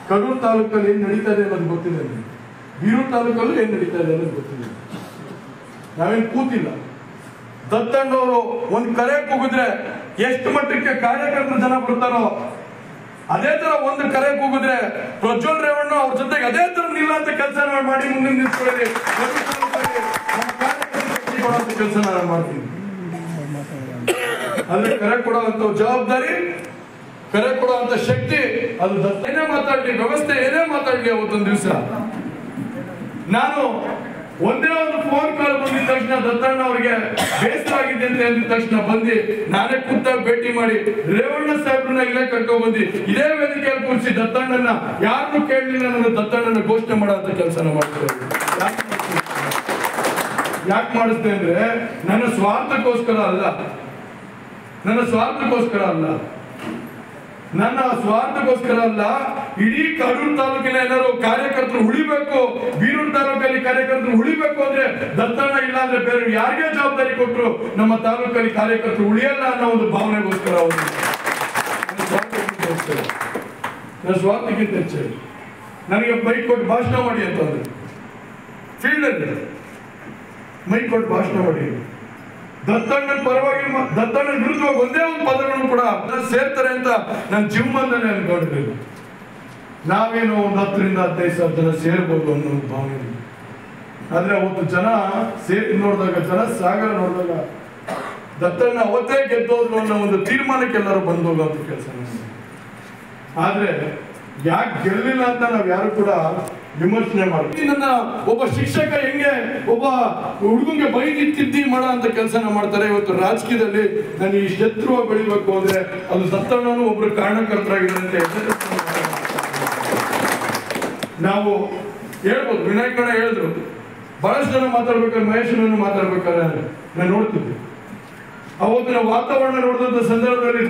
ಕಡೂರು ತಾಲೂಕಲ್ಲಿ ಏನ್ ನಡೀತಾ ಇದೆ ಅನ್ನೋದು ಗೊತ್ತಿದೆ, ಬೀರೂರು ತಾಲೂಕಲ್ಲೂ ಏನ್ ನಡೀತಾ ಇದೆ ಅನ್ನೋದು ಗೊತ್ತಿದೆ. ನಾವೇನ್ ಕೂತಿಲ್ಲ. ದತ್ತಣ್ಣವರು ಒಂದ್ ಕರೆ ಕೂಗಿದ್ರೆ ಎಷ್ಟು ಮಟ್ಟಕ್ಕೆ ಕಾರ್ಯಕರ್ತರು ಜನ ಬರ್ತಾರೋ ಅದೇ ತರ ಒಂದು ಕರೆ ಕೂಗಿದ್ರೆ ಪ್ರಜ್ವಲ್ ರೇವಣ್ಣ ಅವ್ರ ಜೊತೆಗೆ ಅದೇ ತರ ನಿಲ್ಲ ಅಂತ ಕೆಲಸ ಮಾಡಿ ಮುಂದೆ ನಿಂತ್ಕೊಳ್ಳಿ, ಕೆಲಸ ನಾನು ಮಾಡ್ತೀನಿ. ಅಂದ್ರೆ ಕರೆ ಕೊಡುವಂತ ಜವಾಬ್ದಾರಿ, ಕರೆ ಕೊಡುವಂತ ಶಕ್ತಿ ಅದು ಏನೇ ಮಾತಾಡ್ಲಿ, ವ್ಯವಸ್ಥೆ ಏನೇ ಮಾತಾಡ್ಲಿ, ಅವತ್ತೊಂದು ದಿವಸ ನಾನು ಒಂದೇ ಒಂದು ಫೋನ್ ಕಾಲ್ ಬಂದಿದ ತಕ್ಷಣ ದತ್ತಣ್ಣ ಅವರಿಗೆ ಬೇಸರ ಆಗಿದೆ ಅಂತ ಹೇಳಿದ ತಕ್ಷಣ ಬಂದು ನಾನೇ ಖುದ್ದಾಗಿ ಭೇಟಿ ಮಾಡಿ ರೇವಣ್ಣ ಸಾಹೇಬ್ರನ್ನ ಇಲ್ಲೇ ಕರ್ಕೊಂಡ್ ಬಂದು ಇದೇ ವೇದಿಕೆಯಲ್ಲಿ ಕೂರಿಸಿ ದತ್ತಣ್ಣನ ಯಾರನ್ನು ಕೇಳಲಿಲ್ಲ, ನನ್ನ ದತ್ತಣ್ಣನ ಘೋಷಣೆ ಮಾಡುವಂತ ಕೆಲಸನ ಮಾಡ್ತೇವೆ. ಯಾಕೆ ಮಾಡಿಸ್ತೆ ಅಂದ್ರೆ ನನ್ನ ಸ್ವಾರ್ಥಕ್ಕೋಸ್ಕರ ಅಲ್ಲ, ನನ್ನ ಸ್ವಾರ್ಥಕ್ಕೋಸ್ಕರ ಅಲ್ಲ, ನನ್ನ ಸ್ವಾರ್ಥಕ್ಕೋಸ್ಕರ ಅಲ್ಲ. ಇಡೀ ಕಡೂರು ತಾಲೂಕಿನ ಏನಾದ್ರು ಕಾರ್ಯಕರ್ತರು ಉಳಿಬೇಕು, ಬೀರೂರು ತಾಲೂಕಲ್ಲಿ ಕಾರ್ಯಕರ್ತರು ಉಳಿಬೇಕು ಅಂದ್ರೆ ದತ್ತಣ್ಣ ಇಲ್ಲ ಅಂದ್ರೆ ಬೇರೆ ಯಾರಿಗೇ ಜವಾಬ್ದಾರಿ ಕೊಟ್ಟರು ನಮ್ಮ ತಾಲೂಕಲ್ಲಿ ಕಾರ್ಯಕರ್ತರು ಉಳಿಯಲ್ಲ ಅನ್ನೋ ಒಂದು ಭಾವನೆಗೋಸ್ಕರ ಅವರು ನನ್ನ ಸ್ವಾರ್ಥಕ್ಕಿಂತ ಹೆಚ್ಚಾಗಿ ನನಗೆ ಬೈಕ್ ಕೊಟ್ಟು ಭಾಷಣ ಮಾಡಿ ಅಂತಂದ್ರೆ ಫೀಲ್ಡ್ ಅಲ್ಲಿ ಮೈಕ್ ಕೊಟ್ಟು ಭಾಷಣ ಮಾಡಿ ದತ್ತಣ್ಣನ ಪರವಾಗಿ ದತ್ತಣ್ಣನ ವಿರುದ್ಧವಾಗಿ ಒಂದೇ ಒಂದು ಪದಗಳನ್ನು ಕೂಡ ಸೇರ್ತಾರೆ ಅಂತ ನಾನು ಜೀವಮಾನದಲ್ಲಿ ಅನ್ಕೊಂಡಿರ್ಲಿಲ್ಲ. ನಾವೇನೋ ಒಂದು 10 ರಿಂದ 15,000 ಜನ ಸೇರ್ಬೋದು ಅನ್ನೋ ಒಂದು ಭಾವನೆ. ಆದ್ರೆ ಅವತ್ತು ಜನ ಸೇರಿ ನೋಡಿದಾಗ, ಜನ ಸಾಗರ ನೋಡಿದಾಗ ದತ್ತಣ್ಣ ಅವತ್ತೇ ಗೆದ್ದೋದ್ರು ಅನ್ನೋ ಒಂದು ತೀರ್ಮಾನಕ್ಕೆ ಎಲ್ಲರೂ ಬಂದು ಹೋಗುವಂತ ಕೆಲಸ. ಆದ್ರೆ ಯಾಕೆ ಗೆಲ್ಲಿಲ್ಲ ಅಂತ ನಾವ್ ಯಾರು ಕೂಡ ವಿಮರ್ಶನೆ ಮಾಡ್ತೀವಿ. ನನ್ನ ಒಬ್ಬ ಶಿಕ್ಷಕ ಹೆಂಗೆ ಒಬ್ಬ ಹುಡುಗಂಗೆ ಬೈದಿತ್ತಿ ಮಾಡೋ ಅಂತ ಕೆಲಸನ ಮಾಡ್ತಾರೆ. ಇವತ್ತು ರಾಜಕೀಯದಲ್ಲಿ ನಾನು ಈ ಶತ್ರುವಾಗಿ ಬೆಳಿಬೇಕು ಅಂದ್ರೆ ಅದು ದತ್ತಣ್ಣನು ಒಬ್ರು ಕಾರಣಕರ್ತರಾಗಿದ್ದಾರೆ ಅಂತ ನಾವು ಹೇಳ್ಬೋದು. ವಿನಾಯಕಣ್ಣ ಹೇಳಿದ್ರು, ಬಹಳಷ್ಟು ಜನ ಮಾತಾಡ್ಬೇಕಾದ್ರೆ ಮಹೇಶನನ್ನು ಮಾತಾಡ್ಬೇಕಾದ್ರೆ ನಾನು ನೋಡ್ತಿದ್ದೆ. ಅವತ್ತಿನ ವಾತಾವರಣ ನೋಡಿದಂತ ಸಂದರ್ಭದಲ್ಲಿ